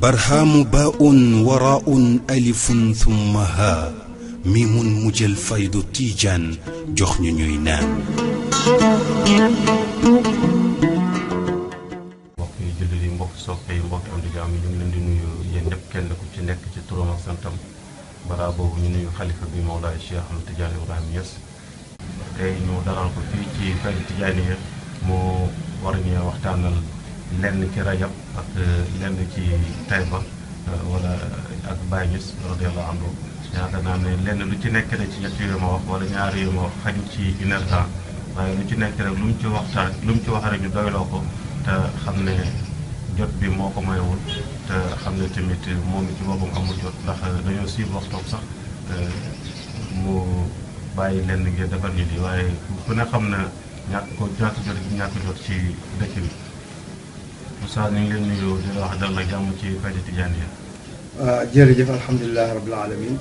برهام باء وراء ألف ثم ها ميم مجل فيض تيجان جخن نينان mbokk yi jullit yi mbokk soppe yi mbokk am di jaam yi ñu ngi leen di nuyu yéen ñëpp kenn ku ci nekk ci turam ak santam bara boobu ñu nuyu xalifa bi Mawlaay Cheikh Ahmed Tidiane Ibrahima Niass tey ñu dalal ko fii ci Fayda Tijaaniya moo war ñu waxtaanal lenn ci Rajab ak lenn ci Tayba wala ak Baay Ñas radiyallahu anhu yaakaar naa ne lenn lu ci nekk rek ci ñett yu ma wax wala ñaari yu ma wax xaju ci une heure temps waaye lu ci nekk rek lu mu ci waxtaan lu mu ci wax rek ñu doyloo ko te xam ne jot bi moo ko mayewul te xam ne tamit moom ci boppam amul jot ndax dañoo siib waxtoom sax mu bàyyi lenn ngeen defar nit yi waaye ku ne xam na ñàkk jot ci dëkk bi Moussa ñu ngi leen nuyu di la wax dal la jàmm ci Fayda Tijaaniya. jërëjëf alhamdulilah rabbil alamin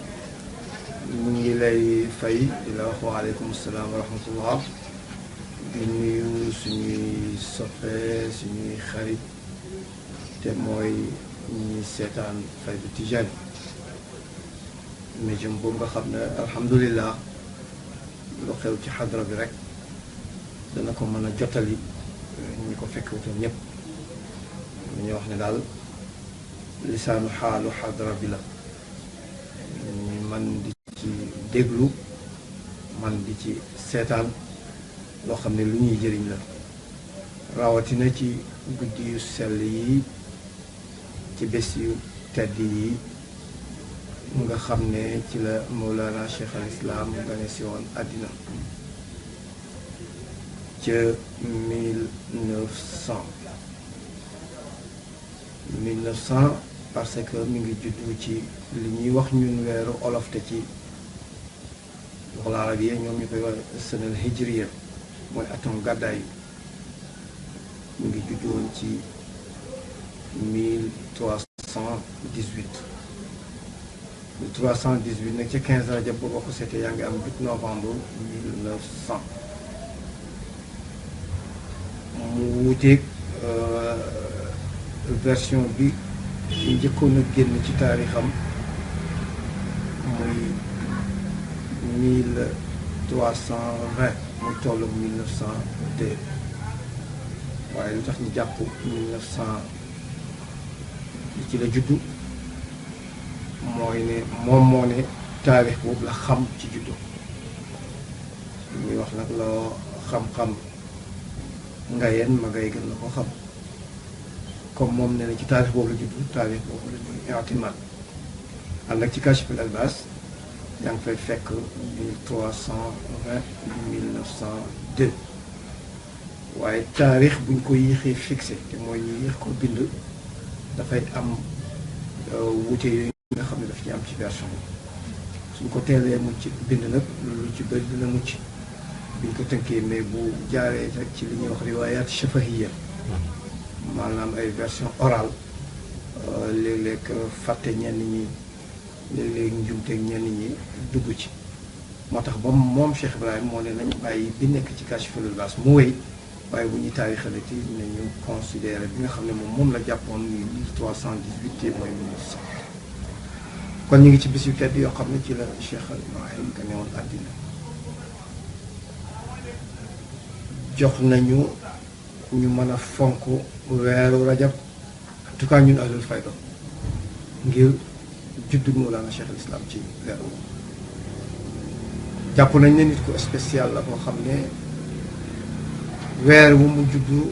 ñu ngi lay fay di la wax waaleykum salaam wa rahmatullah di nuyu suñuy soppe suñuy xarit te mooy ñi seetaan Fayda Tijaani mais jëm boobu nga xam ne alhamdulilah lu xew ci xadra bi rek dana ko mën a jottali ñi ko fekk wutoon ñëpp ñu wax ne daal lisaanu xaalu xadra bi la man di ci déglu man di ci seetaan loo xam ne lu ñuy jëriñ la rawatina ci guddi yu sell yi ci bés yu tedd yi nga xam ne ci la Mawlana Cheikh al Islam gane si woon àddina ca 1900 parce que mi ngi juddu ci li ñuy wax ñun weeru olof te ci loxol arab yi ñoom ñu koy wax sanal hijriya mooy atum gàddaay mi ngi juddu woon ci 1318 nag ca 15 Rajab boo ko seetee yaa ngi am 8 novembre 1900 mu wuuteeg version bi njëkkoon a génn ci taarixam muy 1320 muy tollu 1902 waaye lu tax ñu jàpp 1900 li ci la juddu mooy ne moom moo ne taarix boobu la xam ci juddu muy wax nag loo xam-xam nga yen ma ngay gën la ko xam comme moom nee na ci taarix boobu la juddu taarix boobu la ñuy i'timaad ànd ak ci Kashf al-Albas yaa ngi fay fekk 1320 1902 waaye taarix buñ ko yéexee fixé te mooy ñu yéex ko bind dafay am wuute yooyu nga xam ne daf ci am ci version bi suñ ko teelee mucc bind nag lu ci bëri dina mucc biñ ko tënkee mais bu jaaree rek ci li ñuy wax riwaayaat shafahiyya maanaam ay version orale léeg-léeg fàtte ñenn ñi léeg-léeg njumteeg ñenn ñi dugg ci moo tax ba moom Cheikh Ibrahima moo ne nañ bàyyi bi nekk ci Kashf al-Albas mu wéy waaye bu ñuy taarixale ci nañu considéré bi nga xam ne moom la jàppoon ni 1318 te mooy 1900 kon ñu ngi ci bis yu tedd yoo xam ne ci la Cheikh Ibrahima ka newoon àddina jox nañu ñu mën a fonk weeru rajab en tout cas ñun ahlul fayda ngir juddu Mawlana Cheikh al Islam ci weeru jàpp nañ ne nit ku spécial la boo xam ne weer wu mu juddu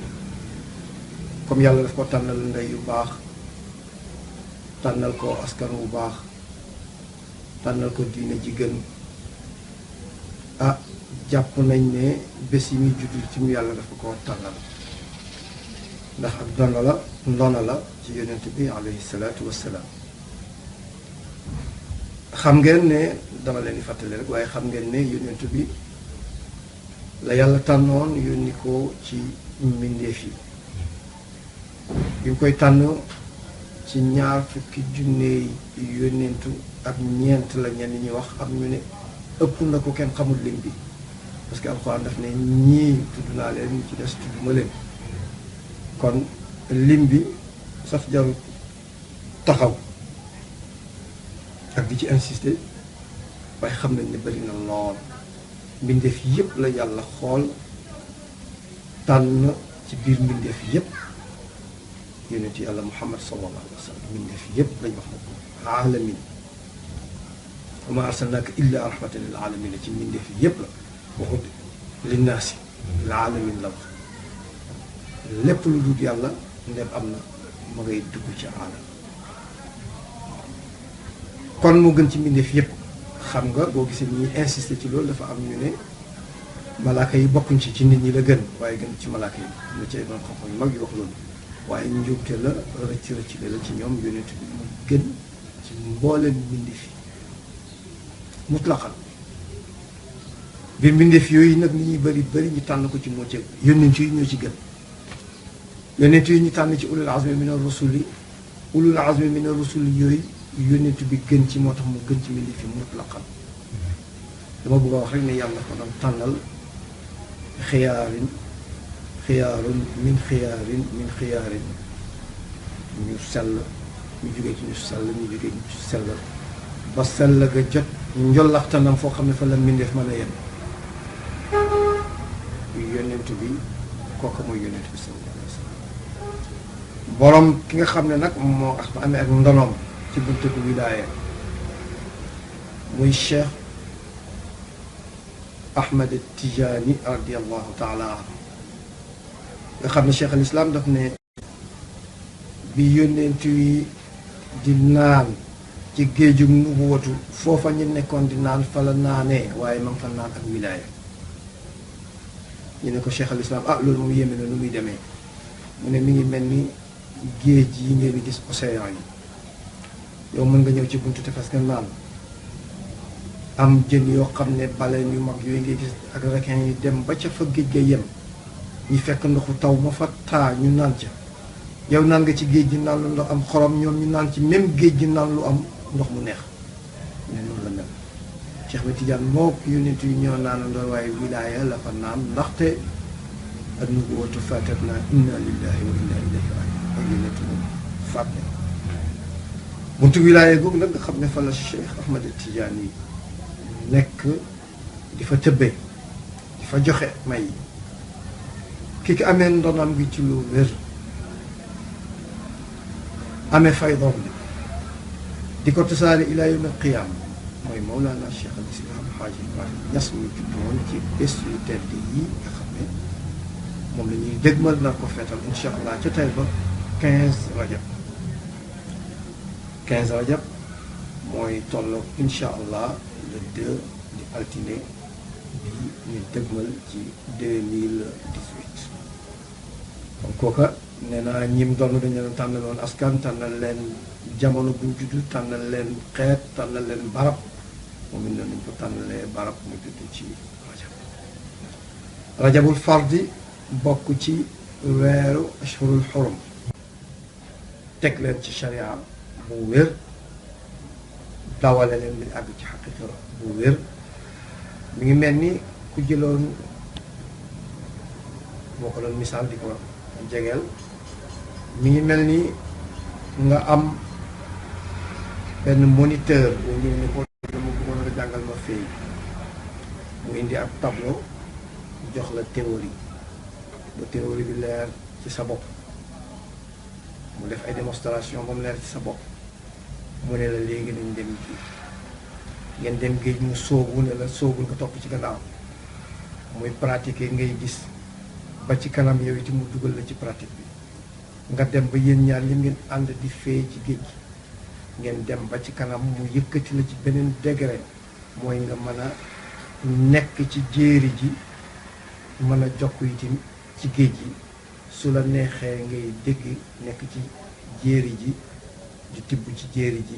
comme yàlla daf ko tànnal ndey yu baax tànnal ko askan wu baax tànnal ko diine ji gën jàpp nañ ne bés yi muy juddu ci mu yàlla dafa ko tànnal ndax ak ndono la ci yonent bi alayhi salaatu wassalaam xam ngeen ne dama leen di fàttali rek waaye xam ngeen ne yonent bi la yàlla tànnoon yónni ko ci mbindeef yi bi mu koy tànn ci 20,000 yónnentu ak ñeent la ñenn ñi wax am ñu ne ëpp na ko kenn xamul lim bi parce que alxuraan daf ne ñii tudd naa leen ñu ci des tudd ma leen kon lim bi saf jarul taxaw ak di ci insister waaye xam nañ ne bari na lool mbindeef yépp la yàlla xool tànn ci biir mbindeef yépp yonent yàlla Muhammad sallallahu alayhi wa sallam mbindeef yépp lañ wax na alamin wa ma arsalnaaka illa rahmatan lil alamin ci mbindeef yépp la waxut linnaasi lil alamin la wax lépp lu dul yàlla ndem am na ma ngay dugg ci alam kon moo gën ci mbindeef yépp xam nga boo gisee ñuy insister ci loolu dafa am ñu ne malaaka yi bokkuñ ci nit ñi la gën waaye gën ci malaaka yi na ci ay doon xam-xam yu mag yu wax loolu waaye njuumte la rëcc la ci ñoom yonent bi mu gën ci mbooleem mbindeef yi mutlaqan bi mbindeef yooyu nag ni ñuy bëri ñu tànn ko ci moo ci yonent yi ñoo ci gën yonent yi ñu tànn ci ulul azmi min ar-rusuli ulul azmi min ar-rusuli yooyu yonent bi gën ci moo tax mu gën ci mbindeef yi mutlaqan dama bëgg a wax rek ne yàlla ko doon tànnal xiyaarun min xiyaarin ñu sell ñu jógee ci ñu sell ñu jógee ci sell ba sell ga jot njollaxtanam foo xam ne fa la mbindeef mën a yem yonent bi kooku mooy yonent bi sallallahu alayhi wa sallam borom ki nga xam ne nag moo amee ak ndonoom ci buntu wilaaya muy Cheikh Ahmed Tijaani radiallahu taala anhu nga xam ne Cheikh al Islam daf ne bi yónnent yi di naan ci géejug nubuwatu foofa ñu nekkoon di naan fa la naanee waaye ma fa naan ak wilaaya ñu ne ko Cheikh al Islam loolu moom yéeme na nu muy demee mu ne mi ngi mel ni géej yi ngeen di gis océan yi yow mën nga ñëw ci buntu tefes nga naan am jën yoo xam ne baleine yu mag yooyu ngay gis ak requin yi dem ba ca fa géej ga yem ñu fekk ndoxu taw ma fa taa ñu naan ca yow naan nga ci géej gi naan lu ndox am xorom ñoom ñu naan ci même géej gi naan lu am ndox mu neex ne noonu la mel Cheikh Ahmed Tidiane moo yonent yi ñoo naan ndoor waaye wilaaya la fa naan ndaxte ak nubuwwatu fatat naa inna lillahi wa inna ilayhi rajiun ak yonent moom faat ne buntu wilaaya googu nag nga xam ne fa la Cheikh Ahmed Tidiane yi nekk di fa tëbbee di fa joxe may ki ki amee ndonam gi ci lu wér amee faydoom bi di ko tasaare ilaa yawm al qiyaam mooy Mawlana Cheikh al Islam Haaji Ibrahim Ñas mu juddoon ci bés yu tedd yi nga xam ne moom la ñuy dégmal na ko feetal incha allah ca tey ba 15 rajab 15 rajab mooy tolloog incha allah le 2 di altine bi ñu dégmal ci 2018 kon kooka nee naa ñim doon dañu leen tànnaloon askan tànnal leen jamono buñ juddu tànnal leen xeet tànnal leen barab moom it nañ ko tànnalee barab mu judd ci rajabul fardi bokk ci weeru ashhurul xurum teg leen ci sharia bu wér dawale leen bi àgg ci xaqiqa bu wér mi ngi mel ni ku jëloon boo ko doon misaal di ko jegeel mi ngi mel ni nga am benn moniteur boo ñëw ne ko dama bëggoon nga jàngal ma fii mu indi ab tableau jox la théorie ba théorie bi leer ci sa bopp mu def ay démonstration ba mu leer ci sa bopp mu ne la léegi nañ dem géej ngeen dem géej mu sóobu ne la sóobul nga topp ci gannaaw muy pratiquer ngay gis ba ci kanam yow itam mu dugal la ci pratique bi nga dem ba yéen ñaar li ngeen ànd di fee ci géej gi ngeen dem ba ci kanam mu yëkkati la ci beneen degré mooy nga mën a nekk ci jéeri ji mën a jokk itam ci géej gi su la neexee ngay dégg nekk ci jéeri ji di tibb ci jéeri ji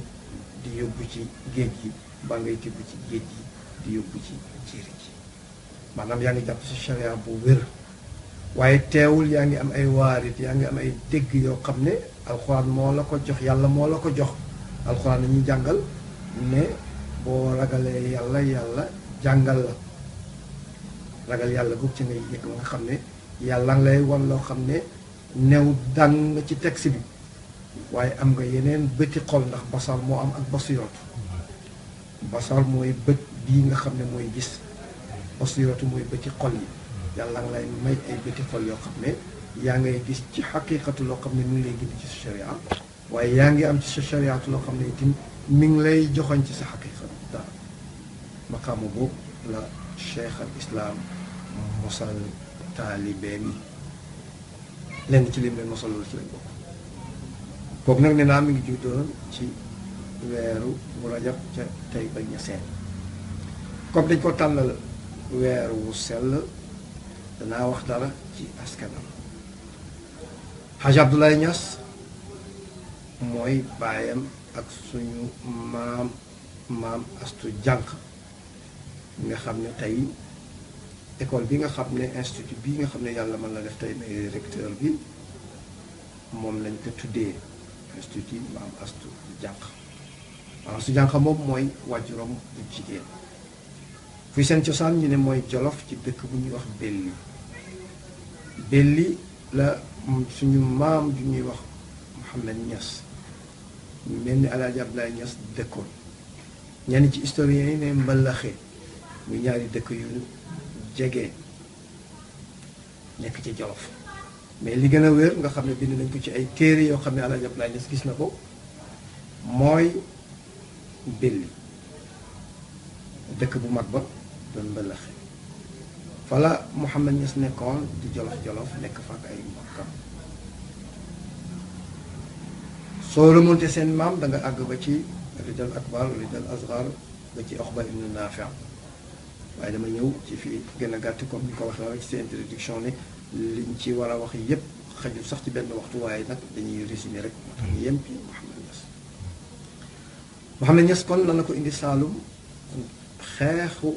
di yóbbu ci géej gi ba ngay tibb ci géej gi di yóbbu ci jéeri ji maanaam yaa ngi jàpp ci charia bu wér waaye teewul yaa ngi am ay waarit yaa ngi am ay dégg yoo xam ne alxuraan moo la ko jox yàlla moo la ko jox alxuraan la ñuy jàngal ne boo ragalee yàlla yàlla jàngal la ragal yàlla googu ci ngay yëg nga xam ne yàlla nga lay wan loo xam ne new dang ci texte bi waaye am nga yeneen bëti xol ndax basar moo am ak basiratu basar mooy bët bii nga xam ne mooy gis basiratu mooy bëti xol yi yàlla nga lay may ay bëti xol yoo xam ne yaa ngay gis ci xaqiqatu loo xam ne mi ngi lay gindi ci sa sharia waaye yaa ngi am ci sa shariatu loo xam ne itam mi ngi lay joxoñ ci sa xaqiqa daal maqaamu boobu la cheikh al islam mosal taalibe mi lenn ci lim leen mosal loolu ci lañ bokk kooku nag ne naa mi ngi juddoon ci weeru bu rajab ca tey ba ñaseen comme dañ ko tànnal weer wu sell danaa wax dara ci askanam Haj Abdoulaye Niass mooy baayam ak suñu maam Astu Jànq nga xam ne tey école bi nga xam ne institut bi nga xam ne yàlla mën na def tey may recteur bi moom lañ ko tuddee institut maam Astu Jànq maam Astu Jànq moom mooy waajuram bu jigéen fuy seen cosaan ñu ne mooy Jolof ci dëkk bu ñuy wax Belli la suñu maam ju ñuy wax Mouhamed Niass ñu mel ni Alaaji Abdoulaye Niass dëkkoon ñenn ci historiens yi ne mbalaxe muy ñaari dëkk yu jege nekk ci Jolof mais li gën a wér nga xam ne bind nañ ko ci ay téere yoo xam ne Alaaji Abdoulaye Niass gis na ko mooy Belli dëkk bu mag ba doon mbalaxe fala Mouhamed Niass nekkoon di Jolof nekk fa ak ay mbokkam soo remonté seen maam da nga àgg ba ci ridal akbar ridal asgar ba ci Uqba ibnu Naafi waaye dama ñëw ci fii gën a gàtt comme ni ko waxee rek ci seen introduction ne liñ ci war a wax yépp xajul sax ci benn waxtu waaye nag dañuy résumé rek moo tax ñu yem ci Mouhamed Niass kon lan la ko indi Saalum xeexu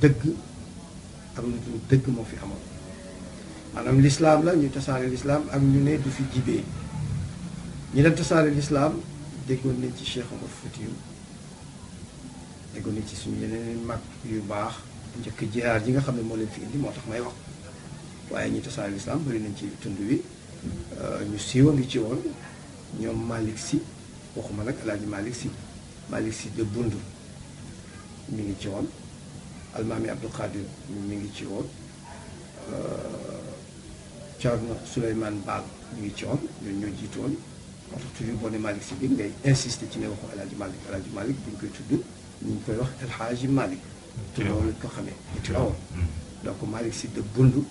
dëgg ak lu dul dëgg moo fi amoon maanaam lislaam la ñu tasaare lislaam ak ñu ne du fi jibee ñi dem tasaare lislaam déggoon nañ ci Cheikh Omar Foutiyou déggoon nañ ci suñu yeneen mag yu baax njëkk jihaar ji nga xam ne moo leen fi indi moo tax may wax waaye ñi tasaare lislaam bari nañ ci tund wi ñu siiwa ngi ci woon ñoom Malick Sy waxuma nag Alaaji Malick Sy de Bundu mi ngi ci woon Almaami Abdou Khadir mi ngi ci woon Thierno Souleymane Baal mi ngi ci woon ñoo jiitu woon moo tax toujours boo ne Malick Sy bi ngay insister ci ne waxu Alaaji Malick bu ñu koy tudd ñu ngi koy wax El Hadji Malick te loolu lañ ko xamee ñu ci rawoon donc Malick Sy de Bundu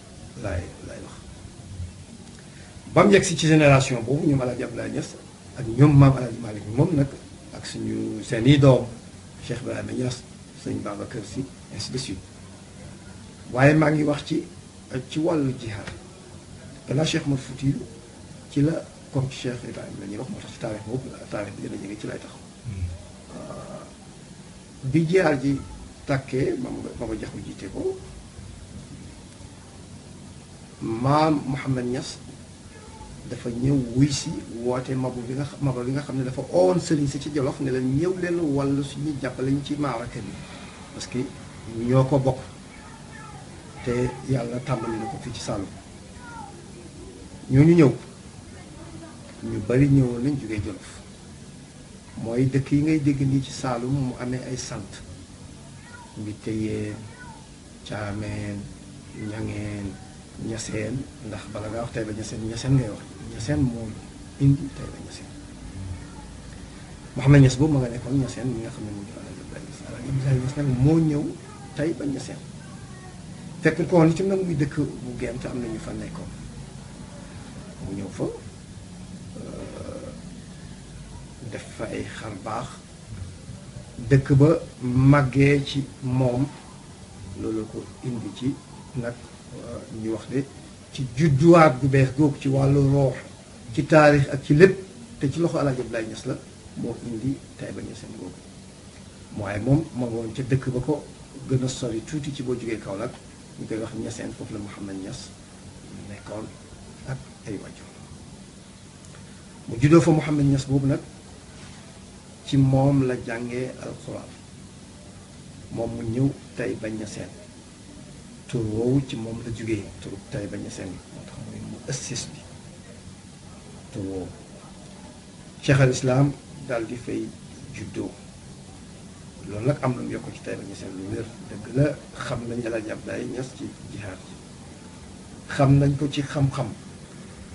laay wax ba mu yegg si ci génération boobu ñoom Alaaji Abdoulaye Niass ak ñoom maam Alaaji Malick moom nag ak suñu seen i doom Cheikh Ibrahima Niass sëñ Babacar Sy ainsi de suite waaye maa ngi wax ci wàllu jihaad gannaaw Cheikh Omar Foutiyou ci la comme ci Cheikh Ibrahima la ñuy wax moo tax ci taarix boobu taarix bi gën a jege ci lay taxaw bi jihaad ji tàkkee Maba Jaxu jiite ko maam Mouhamed Niass dafa ñëw wuy si woote Maba bi nga xam ne dafa owoon sëriñ si ci Jolof ne leen ñëw leen wàllu suñuy jàppale ñu ci maaraka bi parce que ñoo ko bokk te yàlla tàmbali na ko fii ci Saalum ñooñu ñëw ñu bari ñëwoon nañ jógee Jolof mooy dëkk yi ngay dégg nii ci Saalum mu amee ay sant mbi téyeen caameen ñangeen ñaseen ndax bala nga wax Taïba ñaseen ngay wax ñaseen moo indi Taïba ñaseen Mouhamed Niass boobu ma nga nekkoon ñaseen mi nga xam ne mu jur Alaaji Abdoulaye Niass nag moo ñëw Taïba ñaseen fekk ko woon itam nag muy dëkk bu Gent am na ñu fa nekkoon mu ñëw fa def fa ay xar baax dëkk ba màggee ci moom loolu ko indi ci nag ñu wax de ci judduwaat gu bees googu ci wàllu roox ci taarix ak ci lépp te ci loxo Alaaji Abdoulaye Niass la moo indi Taïba Niassène googu waaye moom ma woon ca dëkk ba ko gën a sori tuuti ci boo jógee Kaolack ñu koy wax Niassène foofu la Mouhamed Niass nekkoon ak ay wàjjo mu juddoo fa Mouhamed Niass boobu nag ci moom la jàngee alxuraan moom mu ñëw Taïba Niassène tur woowu ci moom la jógee turu Taïba Niassène bi moo tax mooy mu assis bi tur woowu Cheikh al Islam daal di fay juddoo loolu nag am lu mu yokk ci Taïba Niassène lu wér dëgg la xam nañ El Hadj Abdoulaye Niass ci jihaad xam nañ ko ci xam-xam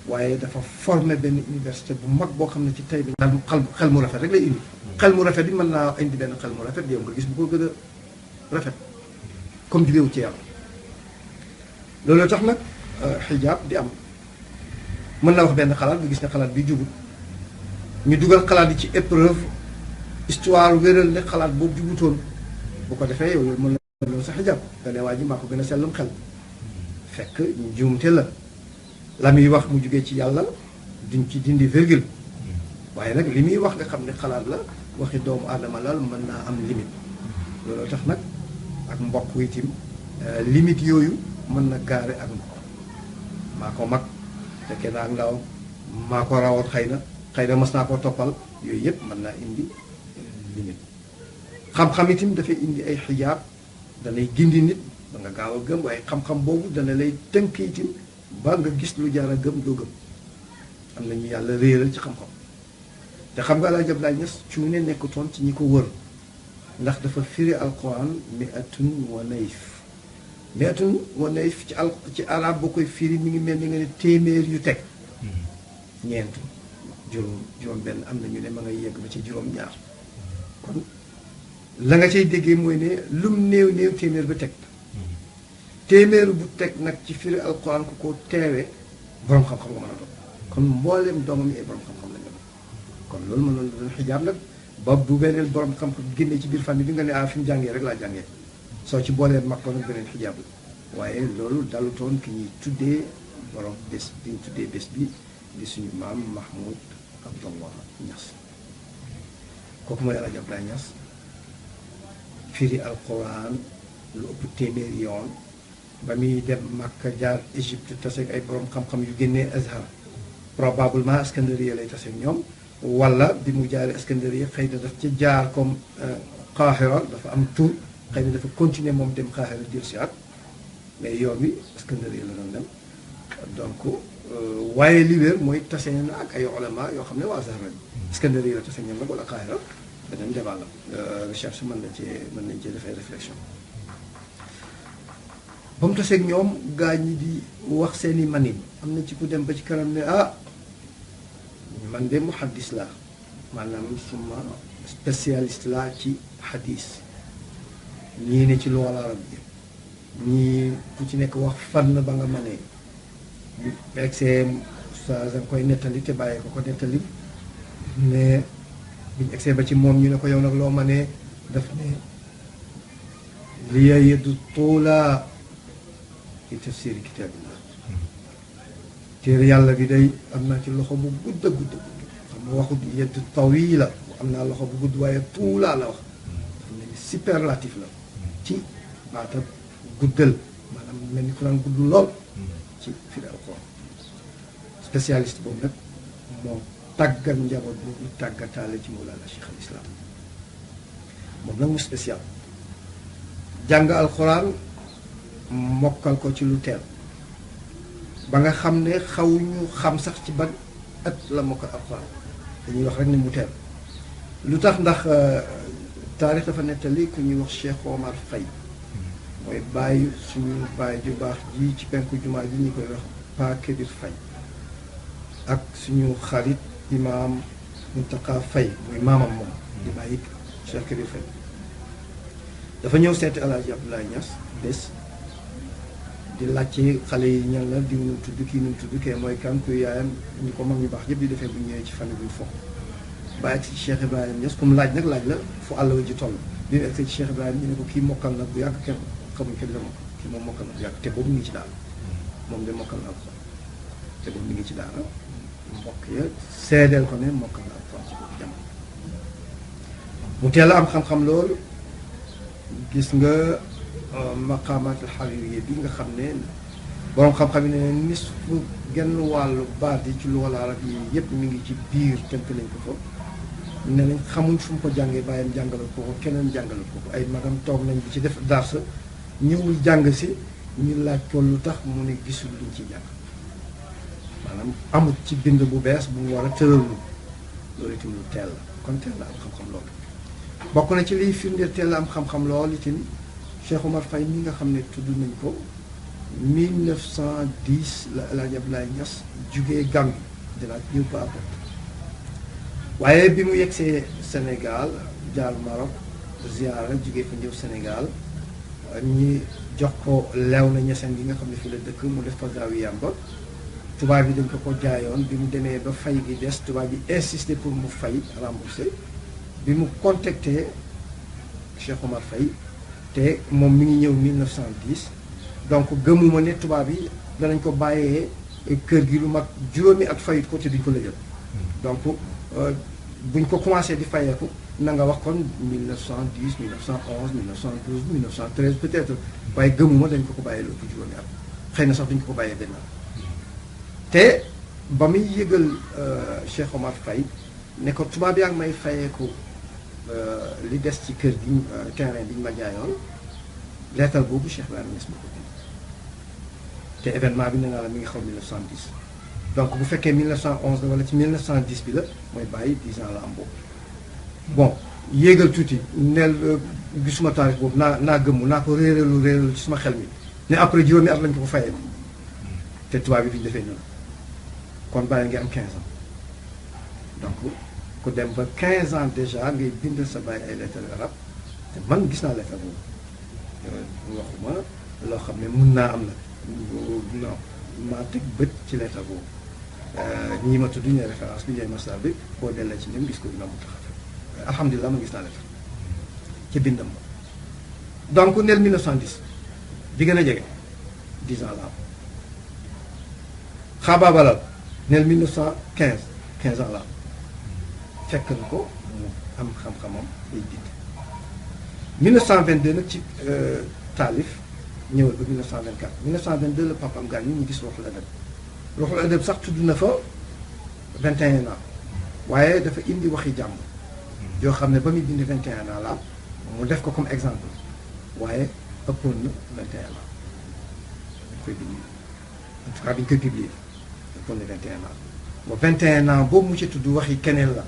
waaye dafa formé benn université bu mag boo xam ne ci Taïba xel mu rafet rek lay indi xel mu rafet bi mën naa indi benn xel mu rafet yow nga gis bu ko gën a rafet comme jugéewu ci yàlla loolu tax nag xijaab di am mën naa wax benn xalaat nga gis ne xalaat bi jubut ñu dugal xalaat yi ci épreuve histoire wéral ne xalaat boobu jubutoon bu ko defee yow mën na loolu sa xijaab nga ne waa ji maa ko gën a sellum xel fekk njuumte la muy wax mu jugee ci yàlla duñ ci dindi virgule waaye nag li muy wax nga xam ne xalaat la waxi doomu aadama la mën naa am limite looloo tax nag ak mbokk itam limite yooyu mën na gaare ak mbokk maa ko mag fekkee naa ak ndaw maa ko rawoon xëy na mas naa koo toppal yooyu yëpp mën naa indi limite xam-xam itam dafay indi ay xijaab danay gindi nit ba nga gaaw a gëm waaye xam-xam boobu dana lay tënk itam ba nga gis lu jar a gëm doo gëm am nañu yàlla réeral ci xam-xam te xam nga El Hadj Abdoulaye Niass cuune nekkutoon ci ñi ko wër ndax dafa firi alquran mi'atun wa nayf ci arab boo koy firi mi ngi mel ni nga ne téeméer yu teg ñeent juróom benn am na ñu ne ma ngay yegg ba ci juróom-ñaar kon la nga cay déggee mooy ne lum néew téeméer ba teg téeméer bu teg nag ci firi alquran ku ko teewee borom xam-xam nga mën a doon kon mbooleem doomam yi ay borom xam-xam lañ doon kon loolu mënoon na doon xijaab nag ba bu beneen borom xam-xam génnee ci biir famille bi nga ne fi mu jàngee rek laa jàngee soo ci booleen mag ko nag beneen xijaab la waaye loolu dalutoon ki ñuy tuddee borom bés bi ñu tuddee bés bi di suñu maam Mahmoud Abdallah Niass kooku mooy El Hadj Abdoulaye Niass firi alquran lu ëpp téeméeri yoon ba muy dem Makka jaar Égypte taseeg ay borom xam-xam yu génnee Azhar probablement Iskandariya lay taseeg ñoom wala bi mu jaaree Iskandariya xëy na daf ci jaar comme Qahira dafa am tur xëy na dafa continuer moom dem Qahira dir si at mais yoon bi Iskandariya la doon dem donc waaye li wér mooy tase na ak ay ulama yoo xam ne waa Azhar lañu Iskandariya la tase ñoom nag wala Qahira beneen débat la recherche mën nañ cee def ay réflexion ba mu taseeg ñoom gaa ñi di wax seeni manin am na ci ku dem ba ci kanam ne man de muhaddis laa maanaam suma spécialiste laa ci hadis ñii ne ci lugha arab bi ñii ku ci nekk wax fànn ba nga mënee bu egsee sa nga koy nettali te bàyyi ko nettali mais buñ egsee ba ci moom ñu ne ko yow nag loo mënee daf ne liya yeddu tuula ci tafsiri kitaabillah téere yàlla bi day am naa ci loxo bu gudd xam nga waxut yeddu tawila am naa loxo bu gudd waaye tuulaa la wax dafa mel ni superlatif la ci baata guddal maanaam mel ni ku naan gudd lool ci firi alquran spécialiste boobu nag moo tàggat njaboot boobu tàggataale ci Mawlana Cheikh al Islam moom nag mu spécial jàng alquran mokkal ko ci lu teel ba nga xam ne xawuñu xam sax ci ban at la mokkal alquran dañuy wax rek ne mu teel lu tax ndax taarix dafa nettali ku ñuy wax Cheikh Omar Faye mooy bàyyi suñu bàyyi ju baax ji ci penku jumaa ji ñu koy wax Pa Kébir Faye ak suñu xarit imaam Muntaka Faye muy maamam moom di bàyyi Cheikh Kébir Faye dafa ñëw seeti El Hadj Abdoulaye Niass bés di laajte xale yi ñan la diw nu tudd kii nu tudd kee mooy kan kuy yaayam ñu ko mag ñu baax yëpp di defee bu ñëwee ci famille buñ fo bàyyi ak si Cheikh Ibrahima Niass comme laaj nag laaj la fu àll wa ji toll bi mu egg ci Cheikh Ibrahima ñu ne ko kii mokkal nag bu yàgg kenn xamuñ kenn la mokkal kii moom mokkal na bu yàgg te boobu mi ngi ci daara moom de mokkal na alxuraan te boobu mi ngi ci daara mbokk ya seedeel ko ne mokkal na alxuraan ci boobu jamono mu teel a am xam-xam loolu gis nga maqaamaatul xaririya bi nga xam ne borom xam-xam yi ne nisfu genn wàllu baat yi ci lugha arab yi yëpp mi ngi ci biir tënk nañ ko fa ne nañ xamuñ fu mu ko jàngee bàyyam jàngalut ko ko keneen jàngalut ko ko ay magam toog nañ bi ci def darsa ñëwul jàng si ñu laaj ko lu tax mu ne gisul luñ ci jàng maanaam amut ci bind bu bees bu mu war a tëralu loolu itam lu teel la kon teel la am xam-xam loolu bokk na ci liy firndeel teel la am xam-xam loolu itam Cheikh Omar Faye mi nga xam ne tudd nañ ko 1910 la El Hadj Abdoulaye Niass jugee Gambie dinaa ñëw ko après waaye bi mu yegsee Sénégal jaar Maroc ziara jugee fa ñëw Sénégal ñi jox ko leew na ñeseen gi nga xam ne fi la dëkk mu def fa zaawiyam ba tubaab bi dañ ko jaayoon bi mu demee ba fay gi des tubaab bi insisté pour mu fay remboursé bi mu contacté Cheikh Omar Faye te moom mi ngi ñëw 1910 donc gëmuma ne tubaab yi danañ ko bàyyee kër gi lu mag juróomi at fayit ko te duñ ko lëjal donc buñ ko commencé di fayeeku na nga wax kon 1910 1911 1912 1913 peut-être waaye gëmuma dañ ko bàyyee lu ëpp juróomi at xëy na sax duñ ko bàyyee benn te ba muy yëgal Cheikh Omar Faye ne ko tubaab yaa ngi may fayeeku li des ci kër gi terrain bi ñu ma jaayoon leetal boobu Cheikh Ibrahima Niass ma ko bind te événement bi nee naa la mi ngi xaw 1910 donc bu fekkee 1911 la wala ci 1910 bi la mooy bàyyi 10 ans la am boobu bon yéegal tuuti neel gisuma taarix boobu naa gëmmu naa ko réeralu ci suma xel mi ne après juróomi at lañ ko fayee te tubaab bi duñ defee noonu kon bàyyi nga am 15 ans donc ku dem ba 15 ans déjà ngay bindal sa bàyyi ay lettre arab te man gis naa lettre boobu waxuma loo xam ne mun naa am na non maa teg bët ci lettre boobu ñii ma tudd ñu référence bi Ndiaye Massar bi boo dellee ci ñoom gis ko dina mu taxaw alhamdulilah ma gis naa lettre ci bindam ba donc neel 1910 bi gën a jege 10 ans la am xaabaabalal neel 1915 15 ans la am fekk na ko mu am xam-xamam day bind 1922 nag ci taalif ñëwal ba 1924 1922 la papam gaañ ñu gis Ruuxul Adab Ruuxul Adab sax tudd na fa 21 ans waaye dafa indi waxi jàmm yoo xam ne ba muy bind 21 ans la mu def ko comme exemple waaye ëppoon na 21 ans dañ koy bind en tout cas bi ñu koy publier ëppoon na 21 ans ba 21 ans boobu mu ci tudd waxi keneen la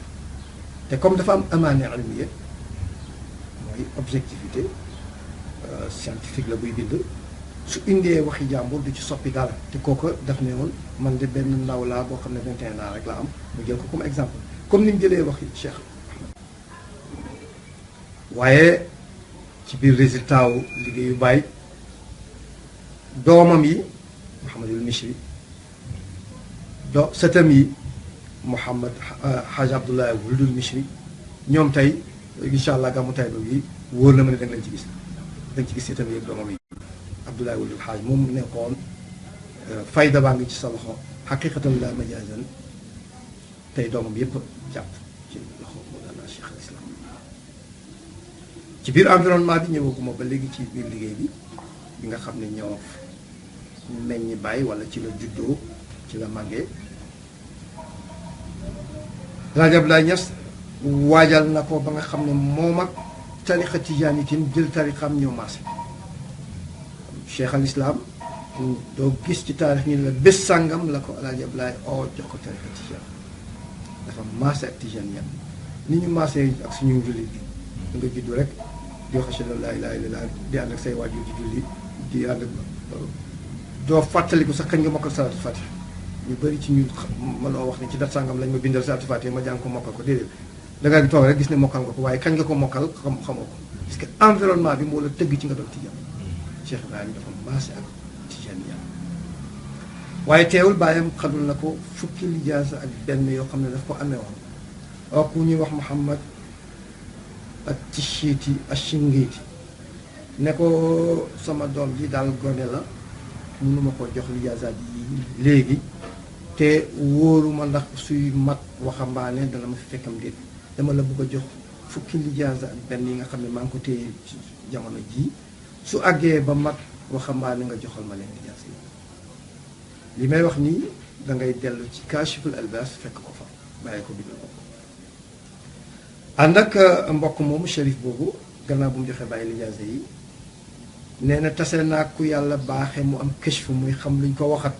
te comme dafa am amaane ilmiya mooy objectivité scientifique la buy bind su indee waxi jàmbur du ci soppi dara te kooku daf ne woon man de benn ndaw laa boo xam ne 21 ans rek la am mu jël ko comme exemple comme ni mu jëlee waxi Cheikh waaye ci biir résultat wu liggéeyu Baye doomam yi Mouhamadul Mishri sëtam yi Mouhamad Hadj Abdoulaye Wuldul Mishri ñoom tey incha allah gàmmu tay yi wóor na ma ne da nga leen ci gis dañ ci gis sëtam yi ak doomam yi Abdoulaye Wuldul Hadj moom nekkoon fayda baa ngi ci sa loxo xaqiqatan la majazan tey doomam yëpp jàpp ci loxo Mawlana Cheikh al Islam ci biir environnement bi ñëwaguma ba léegi ci biir liggéey bi nga xam ne ñoo meññi bàyyi wala ci la juddoo ci la màggee El Hadj Abdoulaye Niass waajal na ko ba nga xam ne moom ak tariqa tijaan itam jël tariqam ñëw maase Cheikh al Islam doo gis ci taarix ñu ne la bés sàngam la ko El Hadj Abdoulaye jox ko tariqa tijaan dafa maase ak tijaan yan ni ñu maasee ak suñu jullit bi nga juddu rek di wax ashhadu an laa ilaaha illallaah di ànd ak say waajur di julli di ànd ak doo fàttaliku sax kañ nga mokkal salaatu fatiha ñu bëri ci ñun mënoo wax ne ci dat sàngam lañ ma bindal salaatu fatiha ma jàng ko mokkal ko déedéet da ngaa toog rek gis ne mokkal nga ko waaye kañ nga ko mokkal xamoo ko parce que environnement bi moo la tëgg ci nga doon tijaan Cheikh Ibrahima dafa maase ak tijaan yan waaye teewul bàyyam xadul na ko fukki lijaasa ak benn yoo xam ne daf ko amee woon ku ñuy wax Muhammad ak ci chiiti ak shingiiti ne ko sama doom ji daal gone la mënuma ko jox lijaasaat yi léegi te wóoruma ndax suy mat waxambaane dana ma fi fekkam déet dama la bëgg a jox fukki lijaasa ak benn yi nga xam ne maa ngi ko téye ci jamono jii su àggee ba mat waxambaane nga joxal ma leen lijaasa yi li may wax nii da ngay dellu ci Kaashiful Albaas fekk ko fa bàyyi ko bindal ko ànd ak mbokk moomu shérif boobu gannaaw bu mu joxe bàyyi lijaase yi nee na tase naa ku yàlla baaxe mu am kashfu muy xam luñ ko waxat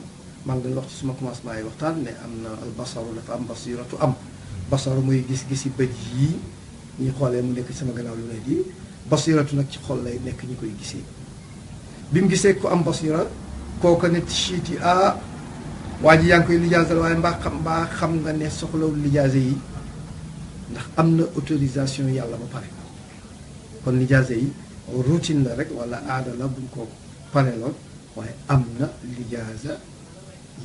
maa ngi doon wax ci suma commencement yi waxtaan ne am na al basaru dafa am basiratu am basaru muy gis-gisi bët yii ñi xoolee mu nekk sama gannaaw lu ne di basiratu nag ci xol lay nekk ñi koy gisee bi mu gisee ku am basira kooka ne tiit yi waa ji yaa ngi koy lijaasal waaye mbaa xam nga ne soxlawul lijaase yi ndax am na autorisation yàlla ba pare kon lijaase yi routine la rek wala aada la buñ ko paneeloon waaye am na lijaasa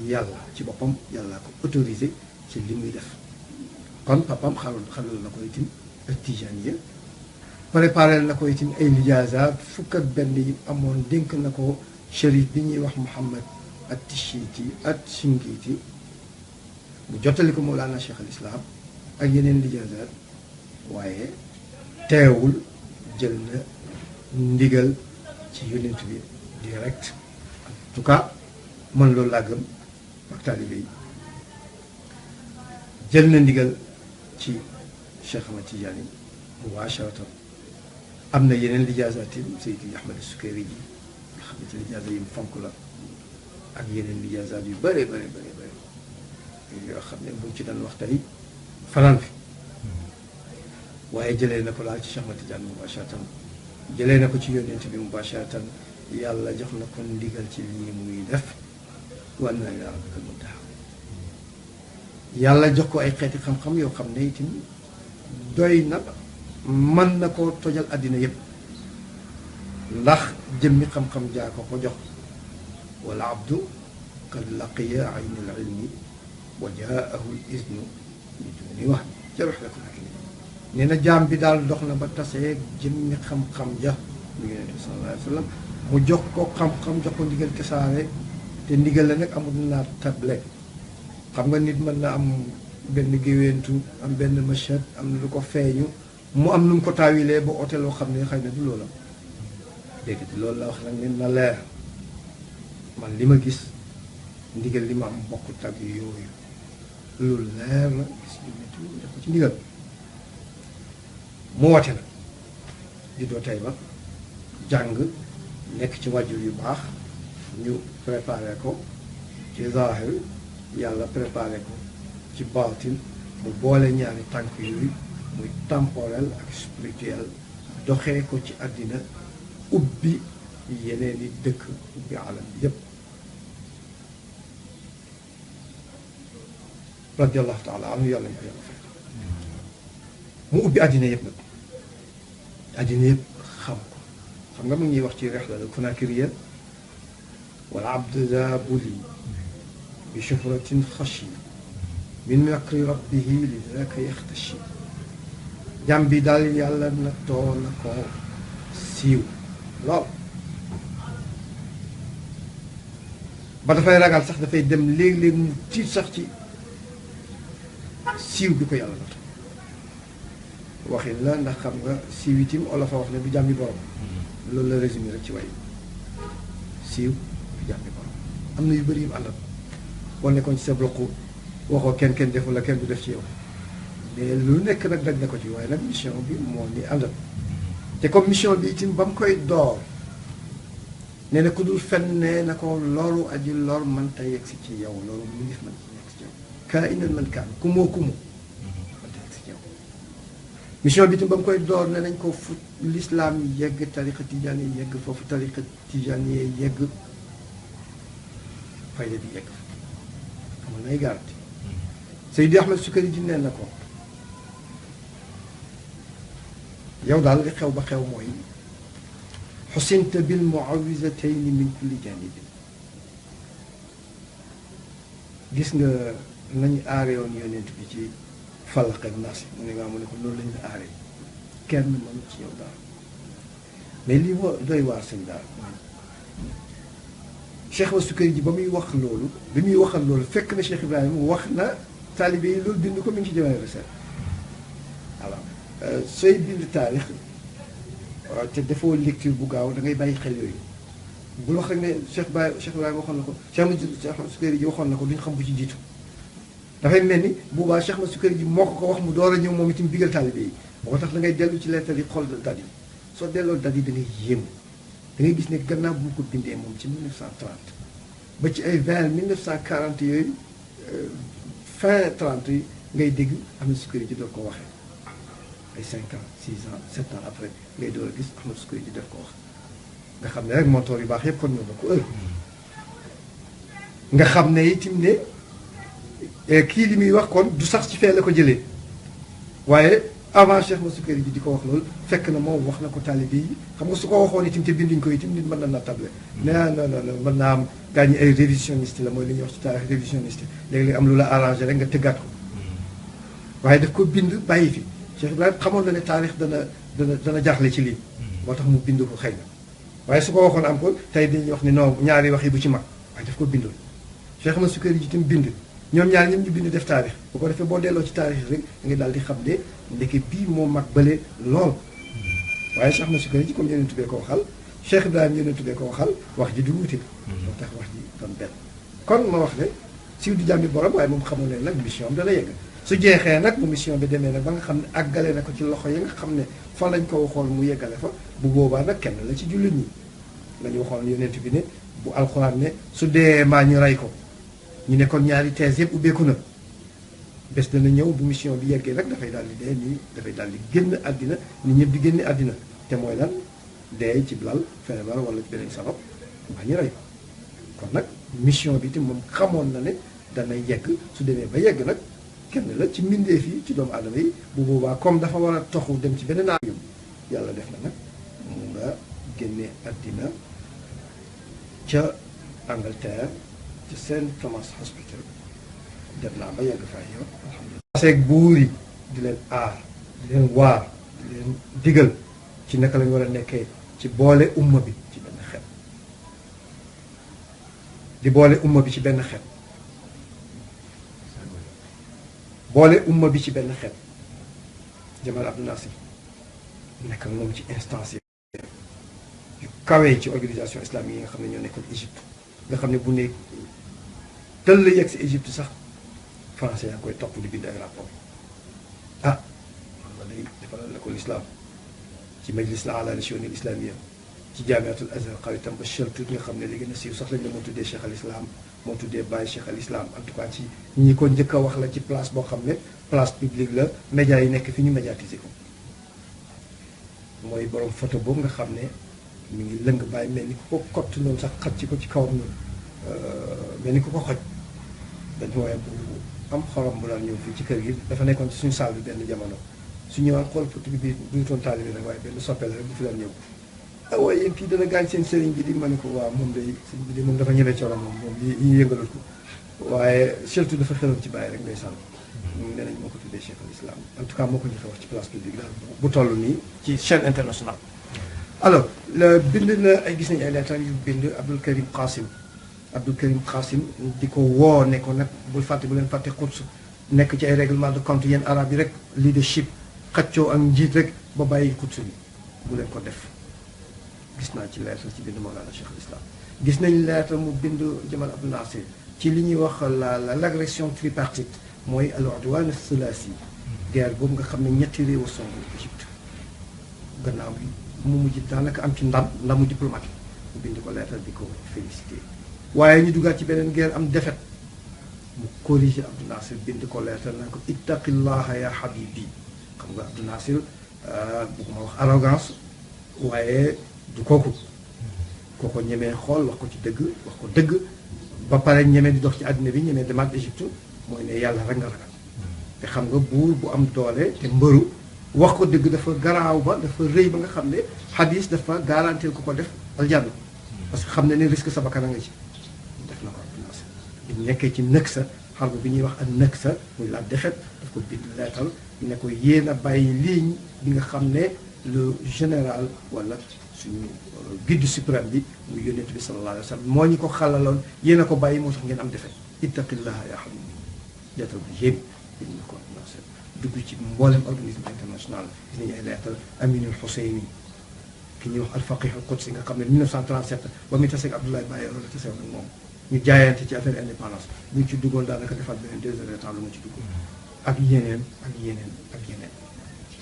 yàlla ci boppam yàlla ko autorisé ci li muy def kon papam xalal na ko itam ak tijaaniya préparé na ko itam ay lijaasa fukk ak benn yi amoon dénk na ko shérif bi ñuy wax Muhammad at Tishiti at Shingiiti bu jottali ko Mawlana Cheikh al Islam ak yeneen lijaasaat waaye teewul jël na ndigal ci yonent bi direct en tout cas man loolu laa gëm ak taalibe yi jël na ndigal ci Cheikh Ahmad Tidiane mubasharatan am na yeneen lijaasaat yi Seydi Ahmad Sukayri ji nga xam ne ci lijaasa yi mu fonk la ak yeneen lijaasaat yu bare bare bare bare yoo xam ne buñ ci daan wax tey fanaan fi waaye jëlee na ko laal ci Cheikh Ahmad Tidiane mubasharatan jëlee na ko ci yonent bi mubasharatan yàlla jox na ko ndigal ci lii muy def wa anna ilaa rabbikal muntahaa yàlla jox ko ay xeeti xam-xam yoo xam ne itam doy na mën na koo tojal àddina yépp ndax jëmmi xam-xam jaa ko ko jox wala abdu qad laqiya ayna al ilmi wa jaahu al iznu li duni wax ca wax la ko nekk nee na jaam bi daal dox na ba tasee jëmmi xam-xam ja mu yonent bi sallallahu alayhi wa sallam mu jox ko xam-xam jox ko ndigal tasaare te ndigal la nag amul naa table xam nga nit mën na am benn géwéntu am benn machad am na lu ko feeñu mu am nu mu ko taawilee ba ote loo xam ne xëy na du loola dégg loolu la wax nag ne na leer man li ma gis ndigal li ma am bokkut ak yooyu loolu leer la gis ñu def ko ci ndigal mu woote nag di doo tey ba jàng nekk ci wàjjur yu baax ñu préparé ko ci zahir yàlla préparé ko ci baatin mu boole ñaari tànk yooyu muy temporel ak spirituel doxee ko ci àddina ubbi yeneen i dëkk ubbi alam bi yépp radiallahu taala anhu yàlla ñu ko yàlla fay mu ubbi àddina yëpp nag àddina yëpp xam ko xam nga mu ngi wax ci rexla la Konakriya wal abdu daa buli bi shuhratin xashi min makri rabbihi li daka yaxtashi jàm bi daal yàlla na too na ko siiw lool ba dafay ragal sax dafay dem léeg-léeg mu tiit sax ci siiw bi ko yàlla na waxin la ndax xam nga siiw itam olof a wax ne du jàmbi borom loolu la résumé rek ci way siiw du jàmbi borom am na yu bëri yu àndal boo nekkoon ci sa bloqu waxoo kenn defu la kenn du def ci yow mais lu nekk nag daj na ko ci waaye nag mission bi moo ni àndal te comme mission bi itam ba mu koy door nee na ku dul fen nee na ko loolu aji lor man ta yegg si ci yow loolu mu ngi man yegg si ci yow kaa inan man kaan kumoo man ta yegg si ci yow mission bi itam ba mu koy door ne nañ ko fu l'islam yegg tariqa tijaani yegg foofu tariqa tijaani yegg fayda bi yegg amoon nay garanti Seydi Ahmad Sukari ji nee na ko yow daal li xew ba xew mooy xusinta bil muawisatayni min kulli janibin gis nga nañu aare woon yonent bi ci falaq ak naas mu ne mu ne ko loolu lañu aare kenn mënu ci yow daal mais lii doy waar sëñ daal Cheikh Ahmad Sukari ji ba muy wax loolu bi muy waxal loolu fekk na Cheikh Ibrahima wax na taalibe yi loolu bind ko mi ngi ci jamono recet alors sooy bind taarix te defoo lecture bu gaaw da ngay bàyyi xel yooyu bul wax rek ne Cheikh Ibrahima waxoon na ko Cheikh Ahmad Sukari ji waxoon na ko duñ xam bu ci jiitu dafay mel ni boobaa Cheikh Ahmad Sukari ji moo ko wax mu door a ñëw moom itam bigal taalibe yi boo tax da ngay dellu ci lettre yi xool dat yi soo delloo dat yi da ngay yéemu da ngay gis ne gannaaw bu mu ko bindee moom ci 1930 ba ci ay vers 1940 yooyu fin 30 yi ngay dégg Ahmed Sukayri ji doon ko waxee ay 5 ans 6 ans 7 ans après ngay door a gis Ahmed Sukayri ji def ko wax nga xam ne rek montoor yu baax yëpp kon ñoo bokk heure nga xam ne itam ne kii li muy wax kon du sax ci fee la ko jëlee waaye avant Cheikh Ahmed Sukayri ji di ko wax loolu fekk na moom wax na ko taalibe yi xam nga su ko waxoon itam te binduñ ko itam nit mën na natable mais non mën naa am gaa ñi ay révisionniste la mooy li ñuy wax ci taarix révisionniste léeg-léeg am lu la arrangé rek nga tëggaat ko waaye daf ko bind bàyyi fi Cheikh Ibrahima xamoon na ne taarix dana jaaxle ci lii moo tax mu bind ko xëy na waaye su ko waxoon am ko tey dañuy wax ni non ñaari wax yi bu ci mag waaye daf ko bindoon Cheikh Ahmed Sukayri ji itam bind ñoom ñaar ñoom ñu bind def taarix bu ko defee boo delloo ci taarix rek da ngay daal di xam ne ndeke bii moo mag bële lool waaye Cheikh Ahmed Sukayri ji comme yonent bee ko waxal Cheikh Ibrahima yonent bee ko waxal wax ji du wuute moo tax wax ji doon benn kon ma wax ne siiw di jàmmi borom waaye moom xamoon ne nag mission am dana yegg su jeexee nag bu mission bi demee nag ba nga xam ne àggale na ko ci loxo yi nga xam ne fa lañ ko waxoon mu yeggale fa bu boobaa nag kenn la ci jullit ñi lañu waxoon yonent bi ne bu alxuraan ne su dee maa ñu rey ko ñu ne kon ñaari thèse yëpp ubbeeku na bés dana ñëw bu mission bi yeggee nag dafay daal di dee nii dafay daal di génn àddina nit ñëpp di génne àddina te mooy lan dee ci lal feebar wala ci beneen sabab maa ñu rey ko kon nag mission bi te moom xamoon na ne dana yegg su demee ba yegg nag kenn la ci mbindeef yi ci doomu aadama yi bu boobaa comme dafa war a toxu dem ci beneen aayum yàlla def na nag mu nga génne àddina ca Angleterre ci Saint Thomas Hospital dem naa ba yegg fay yow alhamdulilah. seeg buur yi di leen aar di leen waar di leen digal ci naka lañ war a nekkee ci boole umma bi ci benn xeet di boole umma bi ci benn xeet boole umma bi ci benn xeet Jamal Abdel Nasser nekk ak moom ci instance yu kawee ci organisation islamique yi nga xam ne ñoo nekkoon Égypte nga xam ne bu ne tëll yegg si Égypte sax français yaa ngi koy topp di bind ay rapport ah wala day defaral la ko l'islam ci majlis la ala li islamia ci jaamiatul azhar xaritam ba Cheltout nga xam ne li gën a siiw sax lañ la moo tuddee cheikh al islam moo tuddee Baye cheikh al islam en tout cas ci ñi ko njëkk a wax la ci place boo xam ne place publique la média yi nekk fi ñu médiatiser ko mooy borom photo boobu nga xam ne mi ngi lëng Baye mel ni ku ko kott noonu sax xaj ci ko ci kawam noonu mel ni ku ko xoj dañ wooye bu am xorom bu daan ñëw fii ci kër gi dafa nekkoon ci suñu salle bi benn jamono su ñëwaan xool photo bi duutoon taalibi nag waaye benn soppeel rek bu fi daan ñëw waaye yéen kii dana gaañ seen sëriñ bi di ma ne ko waaw moom day sëriñ bi di moom dafa ñeme corom moom yi yëngalul ko waaye surtout dafa xeloon ci bàyyi rek ngay sànn nee nañ moo ko tuddee cheikh al islam en tout cas moo ko njëkk a wax ci place publique daal bu toll nii ci chaîne internationale alors bind na ay gis nañu ay lettres yu bind Abdul Karim Qasim di ko woo ne ko nag bul fàtte bu leen fàtte Quds nekk ci ay règlement de compte yéen arab yi rek leadership xaccoo ak njiit rek ba bàyyi Quds bi bu leen ko def gis naa ci lettre ci bind Mawlana Cheikh al Islam gis nañ lettre mu bind Jamal Abdel Nasser ci li ñuy wax l'agression tripartite mooy al-udwan al-thulathi guerre boobu nga xam ne ñetti réew song Égypte gannaaw bi mu mujj daanaka am ci ndamu diplomatique mu bind ko lettre di ko félicité waaye ñu duggaat ci beneen guerre am défaite mu corrigé Abdel Nasser bind ko lettre naa ko ittaqillaha ya habibi xam nga Abdel Nasser bugguma wax arrogance waaye du kooku ñemee xool wax ko ci dëgg wax ko dëgg ba pare ñemee di dox ci àddina bi ñemee demaat Égypte mooy ne yàlla rek nga ragal te xam nga buur bu am doole te mbëru wax ko dëgg dafa garaaw ba dafa rëy ba nga xam ne xadis dafa garantir ku ko def aljanna parce que xam ne ne risque sa bakkan a nga ci def na ko financé bi nekkee ci nëg sa xarbu bi ñuy wax ak nëg sa muy la défaite daf ko bind leetal ne ko yéen a bàyyi ligne bi nga xam ne le général wala suñu guide suprême bi muy yónnent bi sallallahu alayhi wa sallam moo ñu ko xalaloon yéen a ko bàyyi moo tax ngeen am défaite ittaqillaha ya habibi leetal bu yéen bind na ko dugg ci mboolem organisme international gis nañu ay lettre Aminul Husseini ki ñuy wax al-Faqih al-Qudsi nga xam ne 1937 ba muy taseeg Abdoulaye Baye loolu la taseeg ak moom ñu jaayante ci affaire indépendance bu ñu ci duggoon daanaka defaat beneen 2 heures de temps lu ma ci dugg ak yeneen ak yeneen ak yeneen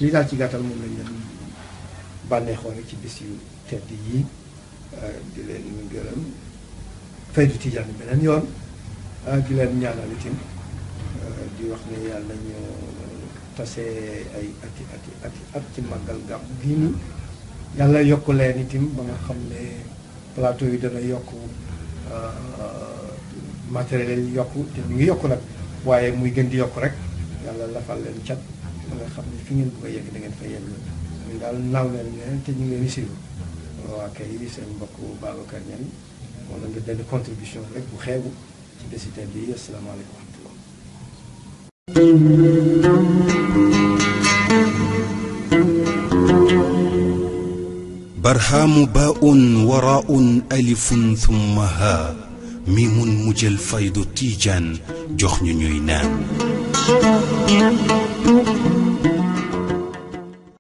lii daal ci gàttal moom lañ leen bànneexoo rek ci bis yu tedd yi di leen gërëm Faydu Tijaan beneen yoon di leen ñaanal itam di wax ne yàlla ñu tase ay at ci màggal gàmm gii nii yàlla yokk leen itam ba nga xam ne plateau yi dana yokk matériel yi yokk te mi ngi yokk nag waaye muy gën di yokk rek yàlla lafal leen cat ba nga xam ne fi ngeen bëgg a yegg da ngeen fa yegg ñun daal naaw leen ne te ñu ngi leen di siiw waa kay seen mbokk Babacar Niane moom la nga benn contribution rek bu xeebu ci décité bi asalaamaaleykum wa rahmatullah برهام باء وراء ألف ثم ها ميم مجل فيض تيجان جخن نينان